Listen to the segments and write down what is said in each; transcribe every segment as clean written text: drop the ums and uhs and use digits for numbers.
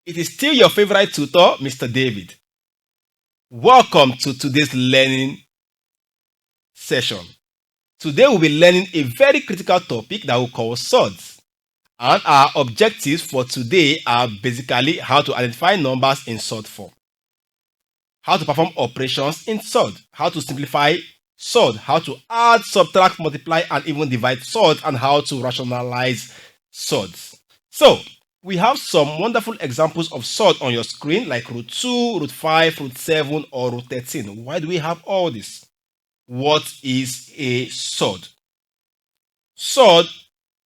It is still your favorite tutor, Mr. David. Welcome to today's learning session. Today we'll be learning a very critical topic that we call surds. And our objectives for today are basically how to identify numbers in surd form, how to perform operations in surd, how to simplify surd, how to add, subtract, multiply, and even divide surd, and how to rationalize surds. So, we have some wonderful examples of surd on your screen like root 2, root 5, root 7, or root 13. Why do we have all this? What is a surd? Surd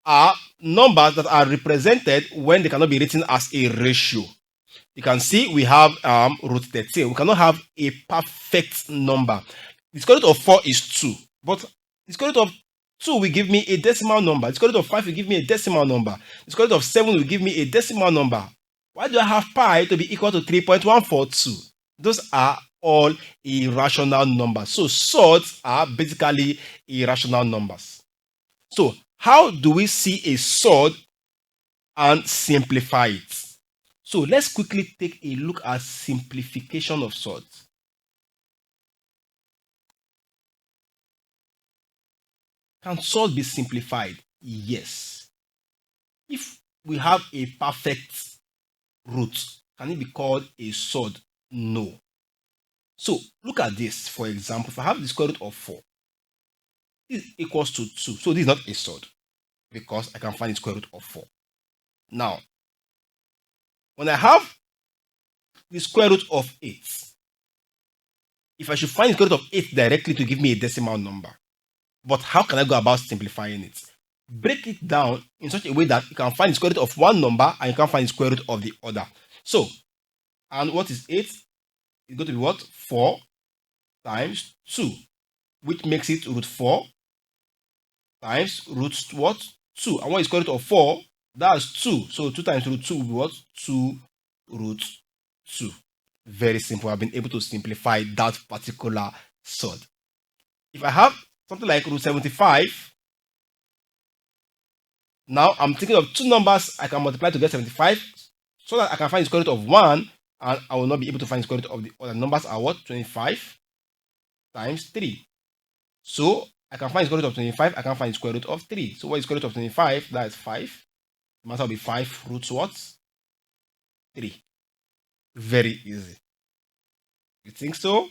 are numbers that are represented when they cannot be written as a ratio. You can see we have root 13. We cannot have a perfect number. The square root of 4 is 2, but the square root of 2 will give me a decimal number. The square root of 5 will give me a decimal number. The square root of 7 will give me a decimal number. Why do I have pi to be equal to 3.142? Those are all irrational numbers. So surds are basically irrational numbers. So how do we see a surd and simplify it? So let's quickly take a look at simplification of surds. Can surd be simplified? Yes. If we have a perfect root, can it be called a surd? No. So look at this. For example, if I have the square root of 4, this equals to 2. So this is not a surd because I can find the square root of 4. Now, when I have the square root of 8, if I should find the square root of 8 directly to give me a decimal number, but how can I go about simplifying it? Break it down in such a way that you can find the square root of one number and you can find the square root of the other. So, and what is 8? It's going to be what? 4 times 2, which makes it root 4 times root what? 2. And what is square root of 4? That's 2. So 2 times root 2 will be what? 2 root 2. Very simple. I've been able to simplify that particular surd. If I have something like root 75, now I'm thinking of two numbers I can multiply to get 75 so that I can find the square root of 1 and I will not be able to find the square root of the other. Numbers are what? 25 times 3. So I can find the square root of 25, I can find the square root of 3. So what is square root of 25? That is 5. The answer will be 5 roots what? 3. Very easy. You think so?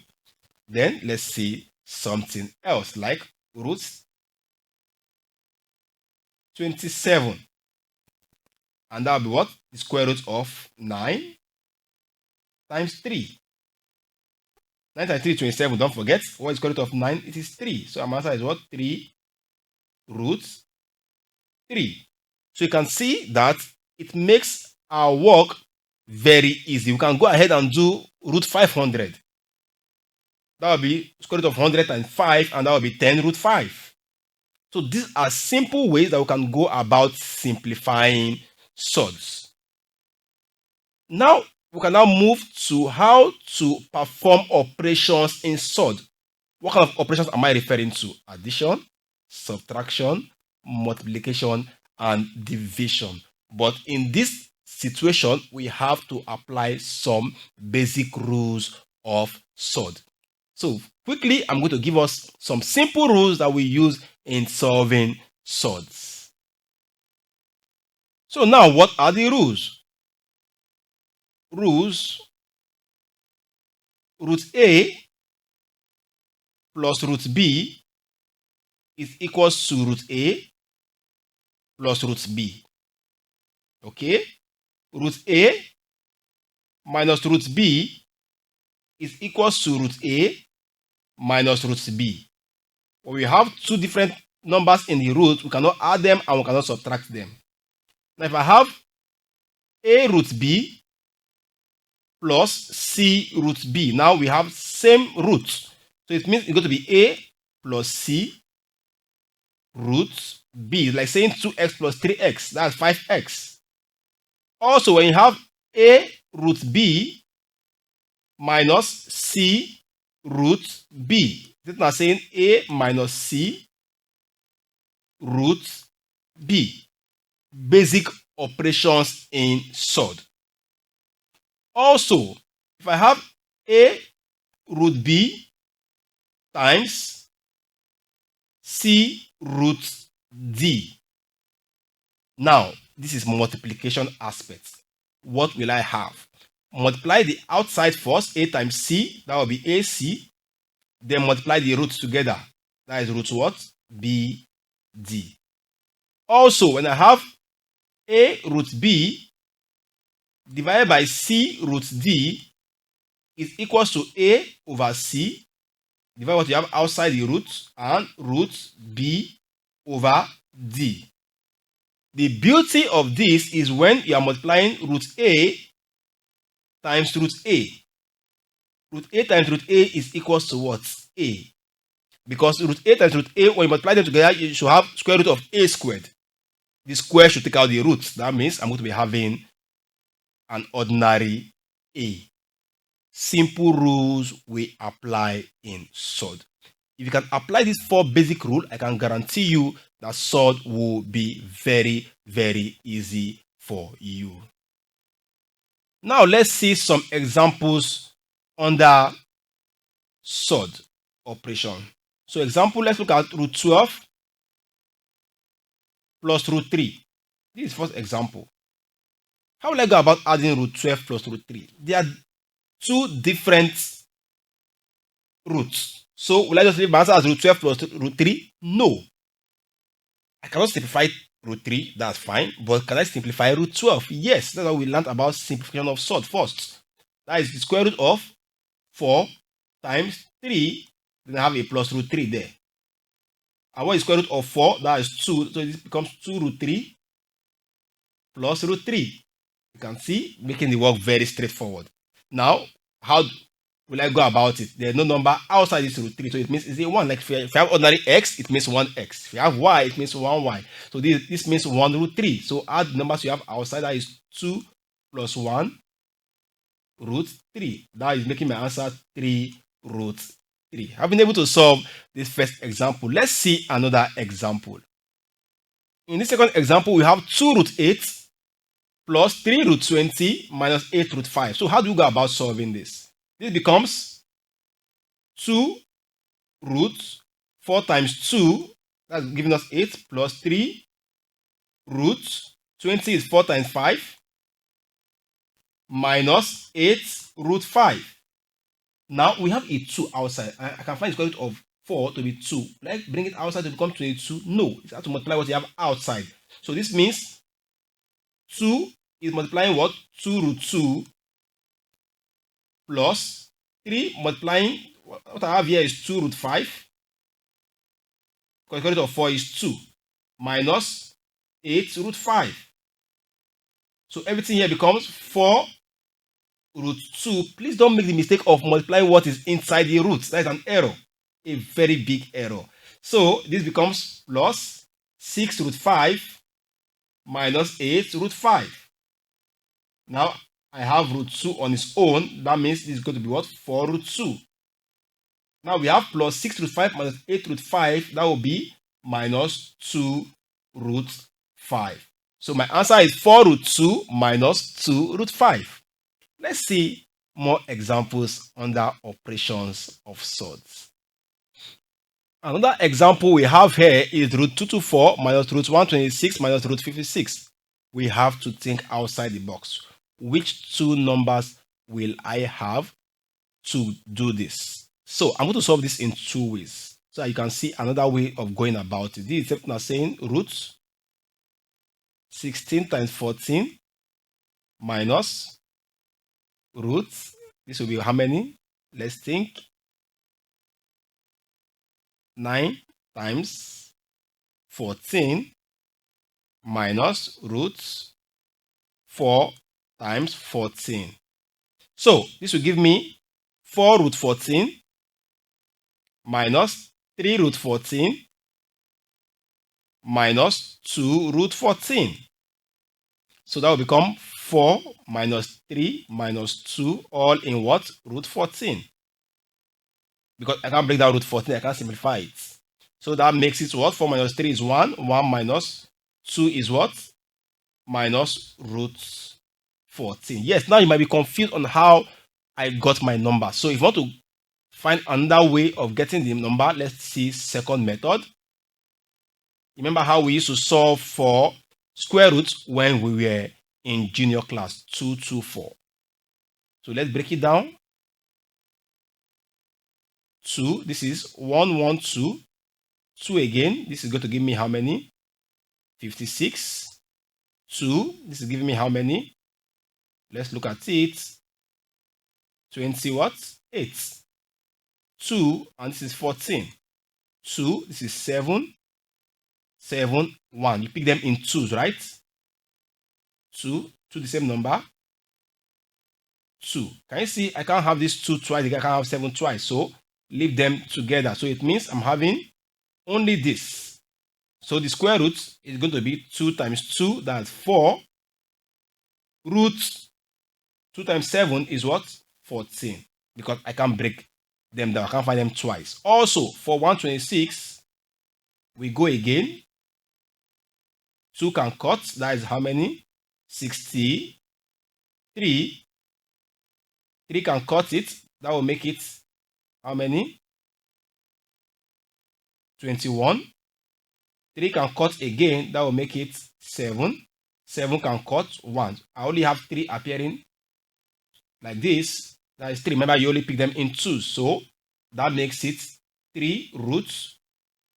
Then let's see something else like root 27. And that will be what? The square root of 9 times 3. 9 times 3 is 27. Don't forget, what is square root of 9? It is 3. So our answer is what? 3 root 3. So you can see that it makes our work very easy. We can go ahead and do root 500. That will be square root of 100 times 5, and that will be 10 root 5. So these are simple ways that we can go about simplifying surds. Now, we can now move to how to perform operations in surd. What kind of operations am I referring to? Addition, subtraction, multiplication, and division. But in this situation, we have to apply some basic rules of surd. So quickly, I'm going to give us some simple rules that we use in solving surds. So now, what are the rules? Rules: root A plus root B is equals to root A plus root B. Okay? Root A minus root B is equals to root A minus root B. When we have two different numbers in the root, we cannot add them and we cannot subtract them. Now, if I have A root B plus C root B, now we have same root. So it means it's going to be A plus C root B. Like saying 2x plus 3x, that's 5x. Also, when you have A root B minus C root B, this is not saying A minus C root B. Basic operations in surd. Also, if I have a root b times c root d. Now, this is multiplication aspect. What will I have? Multiply the outside first, a times c, that will be ac. Then multiply the roots together. That is root what? B, D. Also, when I have a root b divided by c root d is equals to a over c divided what you have outside the root and root b over d. The beauty of this is when you are multiplying root a times root a. Root a times root a is equals to what? A. Because root a times root a, when you multiply them together, you should have square root of a squared. The square should take out the roots. That means I'm going to be having an ordinary a. Simple rules we apply in Surd. If you can apply these 4 basic rules, I can guarantee you that Surd will be very, very easy for you. Now let's see some examples under Surd operation. So example, let's look at root 12 plus root 3. This is first example. How will I go about adding root 12 plus root 3? There are 2 different roots. So will I just leave my answer as root 12 plus root 3? No. I cannot simplify root 3, that's fine. But can I simplify root 12? Yes, that's how we learned about simplification of Surd first. That is the square root of 4 times 3. Then I have a plus root 3 there. And what is square root of 4? That is 2. So this becomes 2 root 3 plus root 3. You can see, making the work very straightforward. Now, how will I go about it? There's no number outside this root 3. So it means it's a 1. Like if you have ordinary x, it means 1x. If you have y, it means 1y. So this means 1 root 3. So add the numbers you have outside. That is 2 plus 1 root 3. That is making my answer 3 root 3. I've been able to solve this first example. Let's see another example. In this second example, we have 2 root 8 plus 3 root 20 minus 8 root 5. So how do you go about solving this? This becomes 2 root 4 times 2, that's giving us 8, plus 3 root 20 is 4 times 5, minus 8 root 5. Now we have a 2 outside. I can find the square root of 4 to be 2. Like bring it outside to become 22? No, it's have to multiply what you have outside. So this means 2 is multiplying what? 2 root 2 plus 3 multiplying what I have here is 2 root 5. Because the square root of 4 is 2 minus 8 root 5. So everything here becomes 4 root 2. Please don't make the mistake of multiplying what is inside the root. That is an error. A very big error. So this becomes plus 6 root 5 minus 8 root 5. Now I have root 2 on its own. That means this is going to be what? 4 root 2. Now we have plus 6 root 5 minus 8 root 5. That will be minus 2 root 5. So my answer is 4 root 2 minus 2 root 5. Let's see more examples under operations of Surds. Another example we have here is root 224 minus root 126 minus root 56. We have to think outside the box. Which 2 numbers will I have to do this? So I'm going to solve this in 2 ways. So you can see another way of going about it. This is something I'm saying root 16 times 14 minus root, this will be how many? Let's think. 9 times 14 minus root 4 times 14. So this will give me 4 root 14 minus 3 root 14 minus 2 root 14. So that will become 4 minus 3 minus 2 all in what? Root 14. Because I can't break down root 14, I can't simplify it. So that makes it what? 4 minus 3 is 1. 1 minus 2 is what? Minus root 14. Yes, now you might be confused on how I got my number. So if you want to find another way of getting the number, let's see second method. Remember how we used to solve for square roots when we were in junior class, 224. So let's break it down. 2, this is 112. 2 again, this is going to give me how many? 56. 2, this is giving me how many? Let's look at it. 20 what? 8. 2, and this is 14. 2, this is 7. 7, 1. You pick them in twos, right? 2, the same number. 2. Can you see? I can't have this 2 twice. I can't have 7 twice. So leave them together. So it means I'm having only this. So the square root is going to be 2 times 2. That's 4. Root 2 times 7 is what? 14. Because I can't break them down. I can't find them twice. Also, for 126, we go again. 2 can cut. That is how many? 63. 3 can cut it. That will make it how many? 21. 3 can cut again. That will make it 7. 7 can cut 1. I only have 3 appearing like this. That is 3. Remember, you only pick them in twos. So that makes it 3 roots.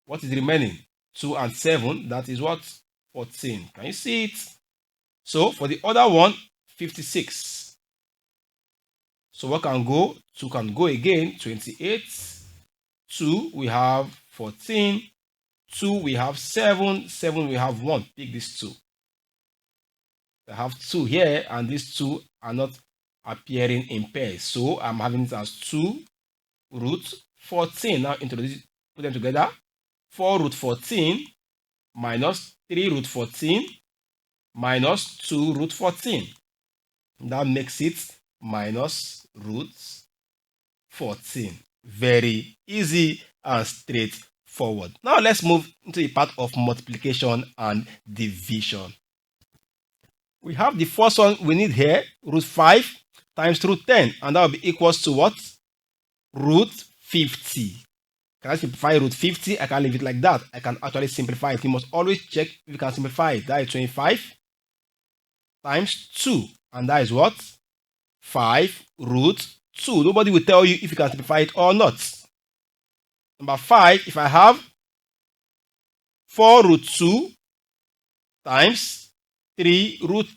What is remaining? 2 and 7. That is what? 14. Can you see it? So for the other one, 56. So what can go? 2 can go again. 28. 2, we have 14. 2, we have 7. 7, we have 1. Pick these 2. I have 2 here, and these 2 are not appearing in pairs. So I'm having it as 2 root 14. Now introduce, put them together. 4 root 14 minus 3 root 14 minus 2 root 14. That makes it minus root 14. Very easy and straightforward. Now let's move into the part of multiplication and division. We have the first one we need here, root 5 times root 10, and that will be equals to what? Root 50. Can I simplify root 50? I can leave it like that. I can actually simplify it. You must always check if you can simplify it. That is 25 times 2, and that is what? 5 root 2. Nobody will tell you if you can simplify it or not. Number 5, if I have 4 root 2 times 3 root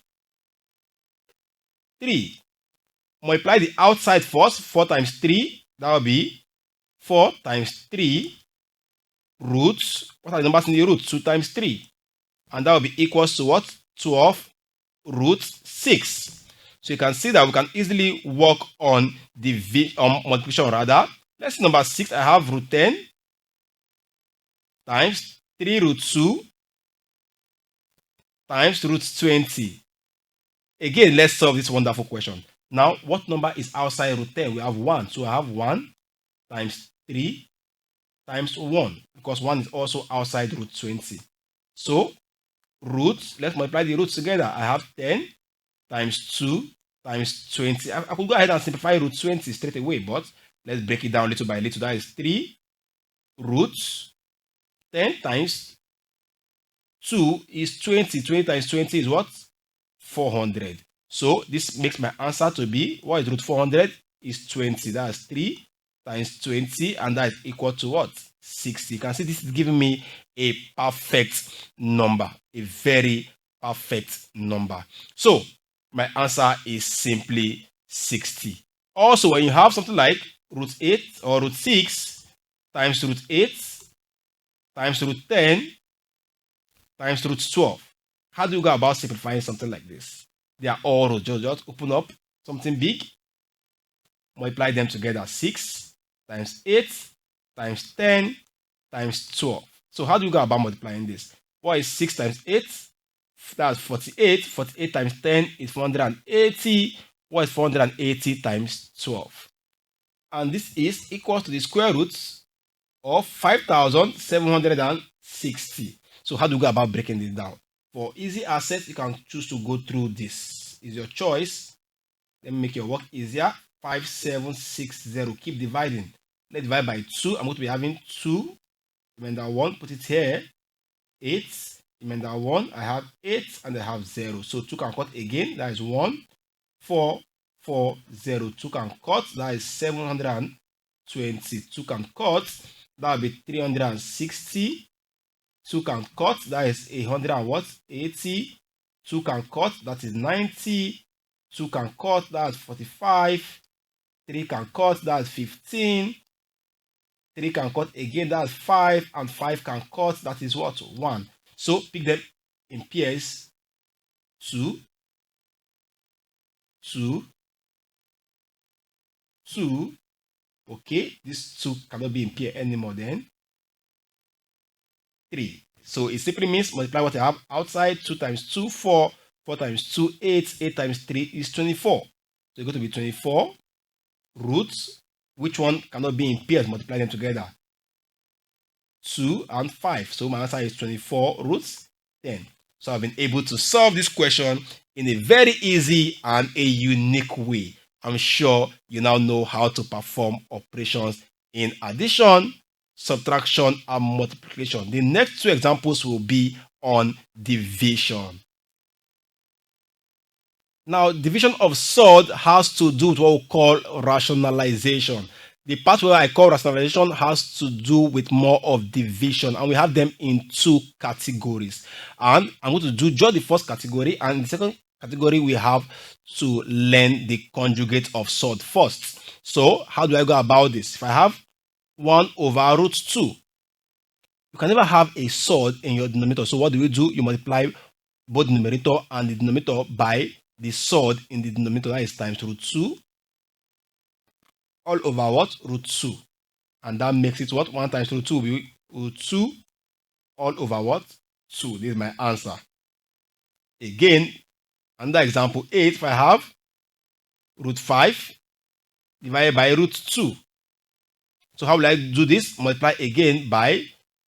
3. Multiply the outside first. 4 times 3, that will be 4 times 3 roots. What are the numbers in the root? 2 times 3. And that will be equals to what? 12 root 6. So you can see that we can easily work on multiplication rather. Let's see number 6. I have root 10 times 3 root 2 times root 20. Again, let's solve this wonderful question. Now, what number is outside root 10? We have 1. So I have 1 times 3 times 1, because 1 is also outside root 20. So, roots, let's multiply the roots together. I have 10 times 2 times 20. I could go ahead and simplify root 20 straight away, but let's break it down little by little. That is 3 roots. 10 times 2 is 20. 20 times 20 is what? 400. So this makes my answer to be, what is root 400? Is 20. That's 3 times 20, and that is equal to what? 60. You can see this is giving me a perfect number. A very perfect number. So my answer is simply 60. Also, when you have something like root 8 or root 6 times root 8 times root 10 times root 12. How do you go about simplifying something like this? They are all roots. Just open up something big, multiply them together. 6 times 8 times 10 times 12. So how do you go about multiplying this? What is 6 times 8? That's 48. 48 times 10 is 480. What is 480 times 12? And this is equal to the square root of 5,760. So how do you go about breaking this down? For easy access, you can choose to go through this. is your choice. Let me make your work easier. 5760. Keep dividing. Let's divide by 2. I'm going to be having 2. Remainder 1. Put it here. 8. Remainder 1. I have 8 and I have 0. So 2 can cut again. That is 1. 4, 4, 0. 2 can cut. That is 720. 2 can cut. That will be 360. 2 can cut. That is 180. 2 can cut. That is 90. 2 can cut. That's 45. 3 can cut. That's 15. 3 can cut again. That's 5. And 5 can cut. That is what? 1. So pick them in pairs. 2, 2, 2. Okay, these 2 cannot be in pair anymore then. 3. So it simply means multiply what I have outside. 2 times 2, 4. 4 times 2, 8. 8 times 3 is 24. So it's going to be 24 roots. Which one cannot be in pairs? Multiply them together. 2 and 5. So my answer is 24 roots 10. So I've been able to solve this question in a very easy and a unique way. I'm sure you now know how to perform operations in addition, subtraction, and multiplication. The next 2 examples will be on division. Now, division of surd has to do with what we call rationalization. The part where I call rationalization has to do with more of division, and we have them in 2 categories. And I'm going to do just the first category, and the second category we have to learn the conjugate of surd first. So, how do I go about this? If I have 1 over root 2, you can never have a surd in your denominator. So, what do? You multiply both the numerator and the denominator by the surd in the denominator. That is times root 2 all over what? Root 2. And that makes it what? 1 times root 2 will be root 2 all over what? 2. This is my answer. Again, under example 8, if I have root 5 divided by root 2. So how will I do this? Multiply again by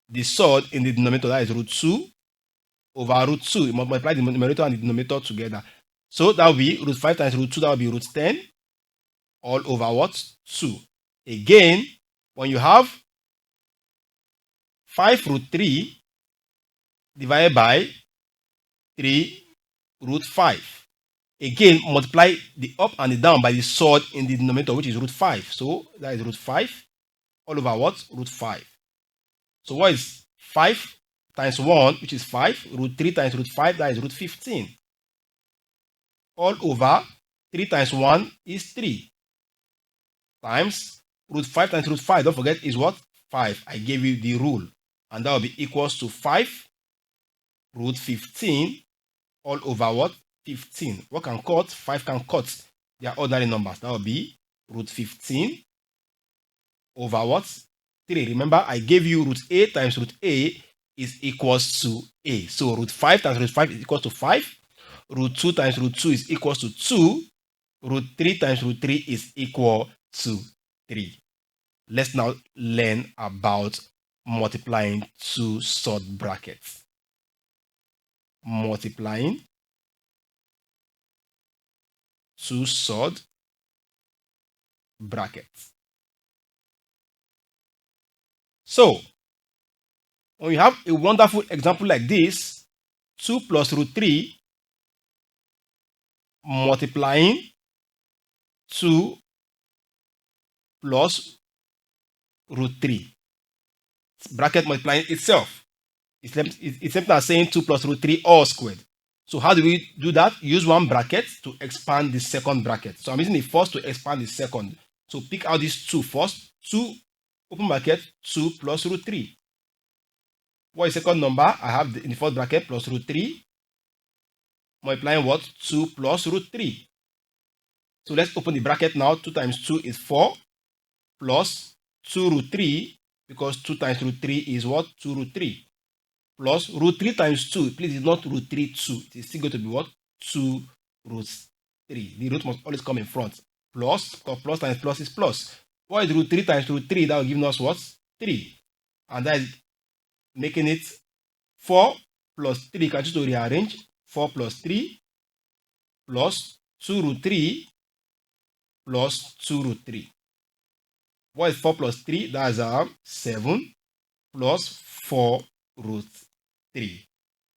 the surd in the denominator. That is root 2 over root 2. Multiply the numerator and the denominator together. So that will be root 5 times root 2. That will be root 10 all over what? 2. Again, when you have 5 root 3 divided by 3 root 5. Again, multiply the up and the down by the surd in the denominator, which is root 5. So that is root 5 all over what? Root 5. So what is 5 times 1, which is 5? Root 3 times root 5, that is root 15. All over 3 times 1 is 3. Times root 5 times root 5, don't forget, is what? 5. I gave you the rule. And that will be equals to 5 root 15 all over what? 15. What can cut? 5 can cut. They are ordinary numbers. That will be root 15 over what? 3. Remember, I gave you root a times root a is equals to a. So root 5 times root 5 is equals to 5. Root 2 times root 2 is equals to 2. Root 3 times root 3 is equal to 3. Let's now learn about multiplying 2 surd brackets. Multiplying 2 surd brackets. So, when you have a wonderful example like this, 2 plus root 3 multiplying 2 plus root 3. Bracket multiplying itself. It's simply as saying 2 plus root 3 all squared. So how do we do that? Use one bracket to expand the second bracket. So I'm using the first to expand the second. So pick out these 2 first. 2 open bracket 2 plus root 3. What is second number? I have in the first bracket plus root 3 multiplying what? 2 plus root 3. So let's open the bracket now. 2 times 2 is 4 plus 2 root 3, because 2 times root 3 is what? 2 root 3. Plus root 3 times 2. Please, it's not root 3 2. It is still going to be what? 2 root 3. The root must always come in front. Plus, because plus times plus is plus. What is root 3 times root 3? That will give us what? 3. And that is making it 4 plus 3. Can choose to rearrange. 4 plus 3 plus 2 root 3 plus 2 root 3. What is 4 plus 3? That's 7 plus 4 root 3.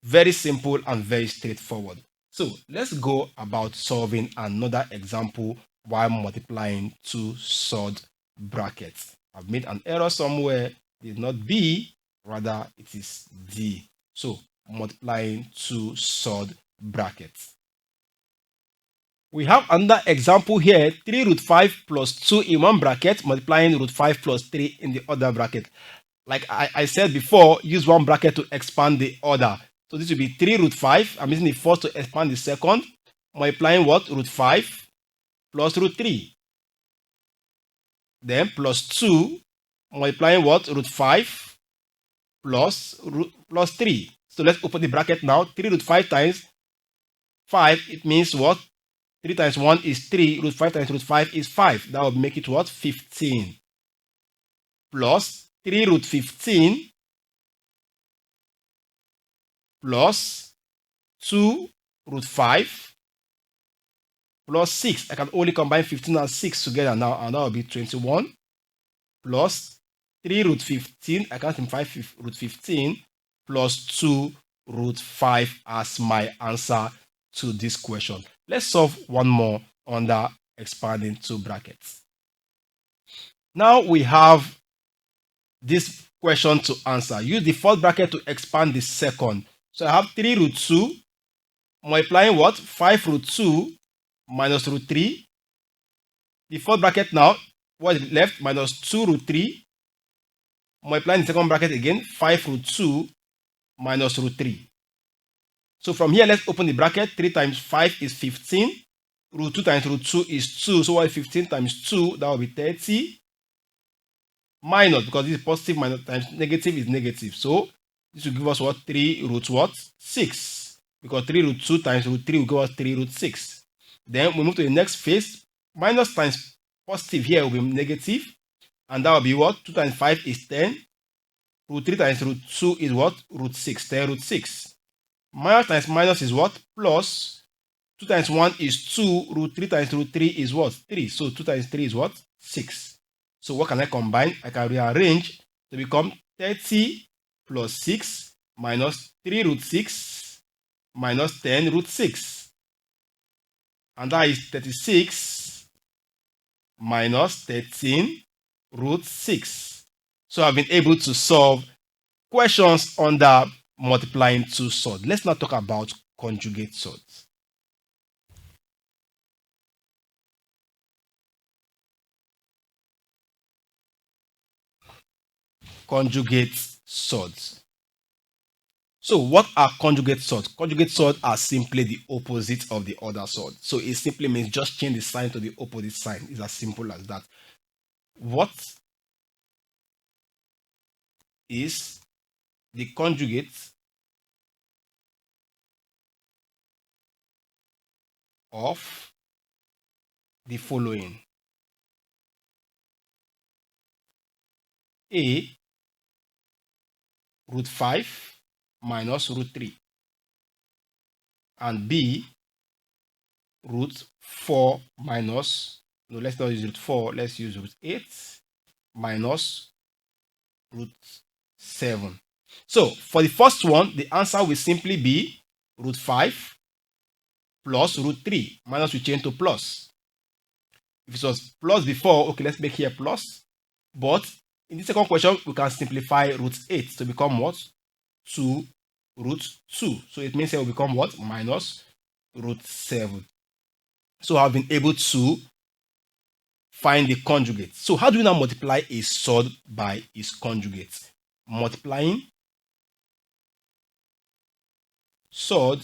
Very simple and very straightforward. So let's go about solving another example while multiplying two surd brackets. I've made an error somewhere. It is not B, rather it is D. So multiplying two surd brackets. We have another example here, 3 root 5 plus 2 in one bracket, multiplying root 5 plus 3 in the other bracket. Like I said before, use one bracket to expand the other. So this will be 3 root 5. I'm using the first to expand the second, multiplying what? Root 5 plus root 3. Then plus 2, multiplying what? Root 5 plus 3. So let's open the bracket now. 3 root 5 times 5, it means what? 3 times 1 is 3, root 5 times root 5 is 5. That will make it what? 15. Plus 3 root 15 plus 2 root 5 plus 6. I can only combine 15 and 6 together now, and that will be 21 plus 3 root 15. I can simplify root 15 plus 2 root 5 as my answer to this question. Let's solve one more under expanding two brackets. Now we have this question to answer. Use the first bracket to expand the second. So I have 3 root 2 multiplying what? 5 root 2 minus root 3. The first bracket now, what is left? Minus 2 root 3 multiplying the second bracket again, 5 root 2 minus root 3. So from here, let's open the bracket. 3 times 5 is 15. Root 2 times root 2 is 2. So what is 15 times 2? That will be 30. Minus, because this is positive, minus times negative is negative. So this will give us what? 3 root what? 6. Because 3 root 2 times root 3 will give us 3 root 6. Then we move to the next phase. Minus times positive here will be negative. And that will be what? 2 times 5 is 10. Root 3 times root 2 is what? Root 6. 10 root 6. Minus times minus is what? Plus. 2 times 1 is 2. Root 3 times root 3 is what? 3. So 2 times 3 is what? 6. So what can I combine? I can rearrange to become 30 plus 6 minus 3 root 6 minus 10 root 6. And that is 36 minus 13 root 6. So I've been able to solve questions under multiplying two surds. Let's now talk about conjugate surds. Conjugate surds. So what are conjugate surds? Conjugate surds are simply the opposite of the other surd. So it simply means just change the sign to the opposite sign. It's as simple as that. What is the conjugate of the following? A, root 5 minus root 3. And B, root 4 minus, no, let's not use root 4, let's use root 8 minus root 7. So for the first one, the answer will simply be root 5 plus root 3. Minus we change to plus. If it was plus before, okay, let's make here plus. But in the second question, we can simplify root 8 to become what? 2 root 2. So it means it will become what? Minus root 7. So I've been able to find the conjugate. So how do we now multiply a surd by its conjugate? Multiplying surd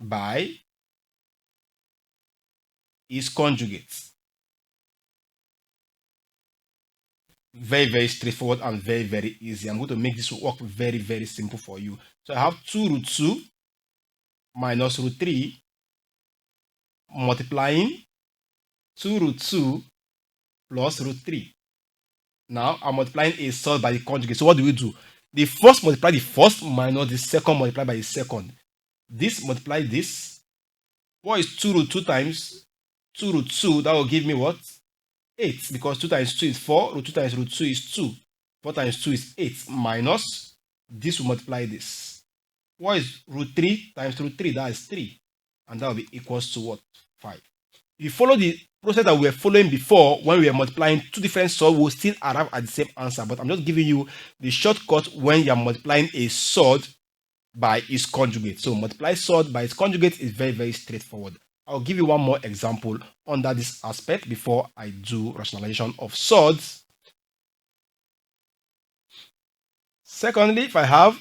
by its conjugate. Very, very straightforward and very, very easy. I'm going to make this work very, very simple for you. So I have 2 root 2 minus root 3 multiplying 2 root 2 plus root 3. Now I'm multiplying a surd by the conjugate. So what do we do? The first multiply the first minus the second multiply by the second. This multiply this What is 2 root 2 times 2 root 2? That will give me what? 8, because 2 times 2 is 4, root 2 times root 2 is 2. 4 times 2 is 8, minus this will multiply this. What is root 3 times root 3? That is 3. And that will be equals to what? 5. If you follow the process that we were following before, when we were multiplying two different surds, we'll still arrive at the same answer. But I'm just giving you the shortcut when you're multiplying a surd by its conjugate. So multiply surd by its conjugate is very, very straightforward. I'll give you one more example under this aspect before I do rationalization of surds. Secondly, if I have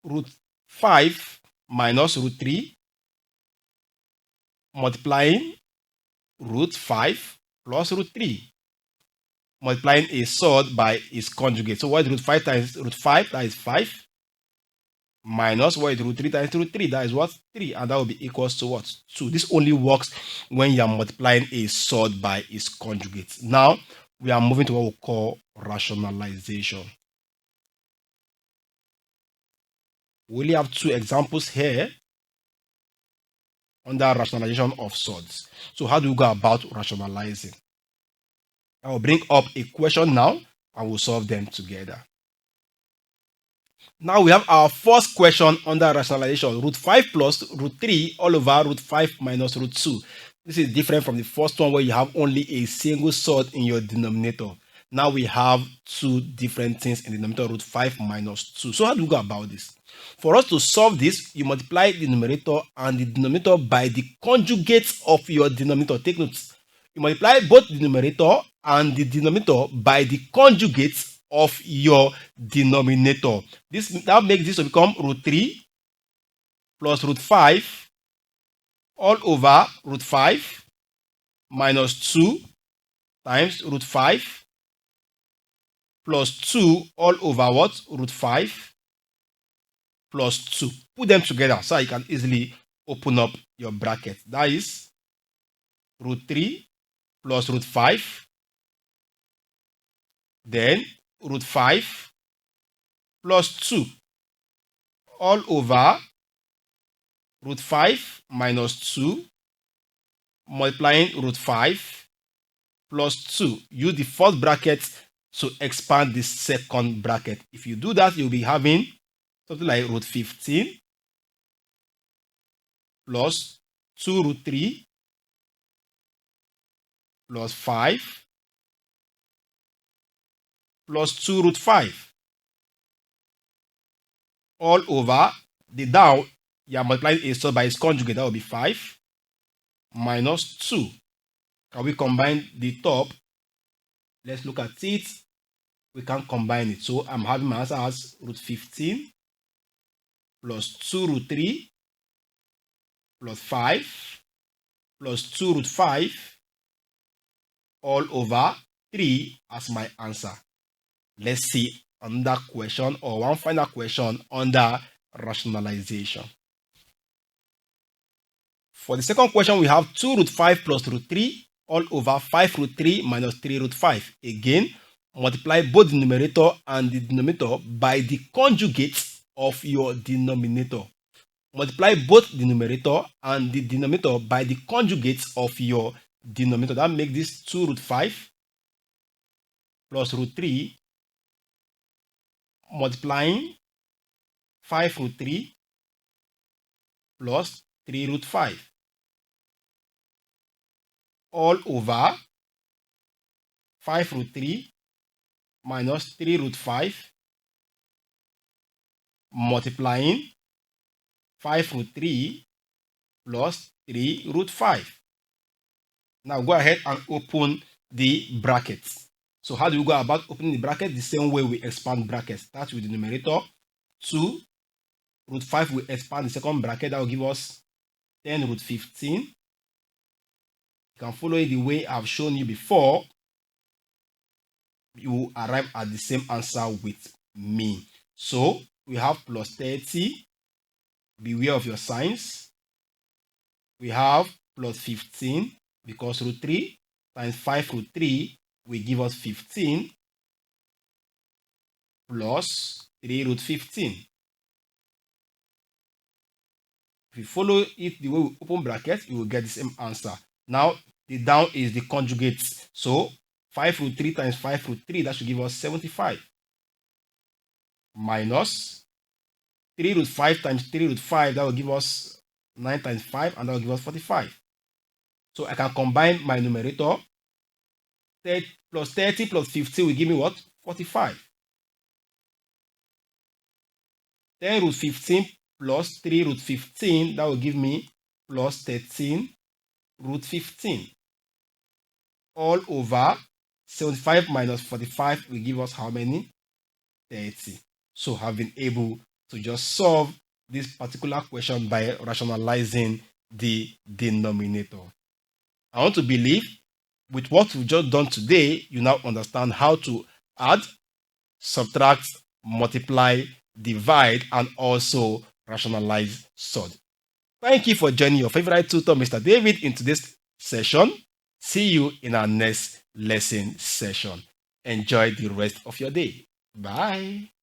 root 5 minus root 3 multiplying root 5 plus root 3, multiplying a surd by its conjugate. So what is root 5 times root 5? That is 5. Minus what is root 3 times root 3? That is what? 3. And that will be equals to what? 2. This only works when you are multiplying a surd by its conjugate. Now, we are moving to what we call rationalization. We only have 2 examples here under rationalization of surds. So how do we go about rationalizing? I will bring up a question now and we'll solve them together. Now we have our first question under rationalization. Root 5 plus root 3 all over root 5 minus root 2. This is different from the first one where you have only a single surd in your denominator. Now we have 2 different things in the denominator, root 5 minus 2. So how do we go about this? For us to solve this, you multiply the numerator and the denominator by the conjugate of your denominator. Take notes. You multiply both the numerator and the denominator by the conjugate of your denominator. That makes this to become root 3 plus root 5 all over root 5 minus 2 times root 5 plus 2 all over what? Root 5 plus 2. Put them together so you can easily open up your bracket. That is root 3 plus root 5, then root 5 plus 2 all over root 5 minus 2 multiplying root 5 plus 2. Use the first bracket to expand the second bracket. If you do that, you'll be having something like root 15 plus 2 root 3 plus 5 plus 2 root 5 all over the down. You are multiplying a surd by its conjugate. That will be 5 minus 2. Can we combine the top? Let's look at it. We can combine it. So I'm having my answer as root 15 plus 2 root 3 plus 5 plus 2 root 5 all over 3 as my answer. Let's see another question or one final question under rationalization. For the second question, we have 2 root 5 plus root 3 all over 5 root 3 minus 3 root 5. Again, multiply both the numerator and the denominator by the conjugate of your denominator. Multiply both the numerator and the denominator by the conjugate of your denominator. That makes this 2 root 5 plus root 3 multiplying 5 root 3 plus 3 root 5 all over 5 root 3 minus 3 root 5 multiplying 5 root 3 plus 3 root 5. Now go ahead and open the brackets. So how do we go about opening the bracket? The same way we expand brackets. Start with the numerator. 2 root 5 will expand the second bracket. That will give us 10 root 15. You can follow it the way I've shown you before. You will arrive at the same answer with me. So we have plus 30. Beware of your signs. We have plus 15 because root 3 times 5 root 3 will give us 15 plus 3 root 15. If you follow it the way we open bracket, you will get the same answer. Now, the down is the conjugate. So, 5 root 3 times 5 root 3, that should give us 75. Minus 3 root 5 times 3 root 5, that will give us 9 times 5, and that will give us 45. So, I can combine my numerator. 30 plus 30 plus 15 will give me what? 45. 10 root 15 plus 3 root 15, that will give me plus 13 root 15. All over 75 minus 45 will give us how many? 30. So I've been able to just solve this particular question by rationalizing the denominator. I want to believe with what we've just done today, you now understand how to add, subtract, multiply, divide, and also rationalize surd. Thank you for joining your favorite tutor, Mr. David, in today's session. See you in our next lesson session. Enjoy the rest of your day. Bye.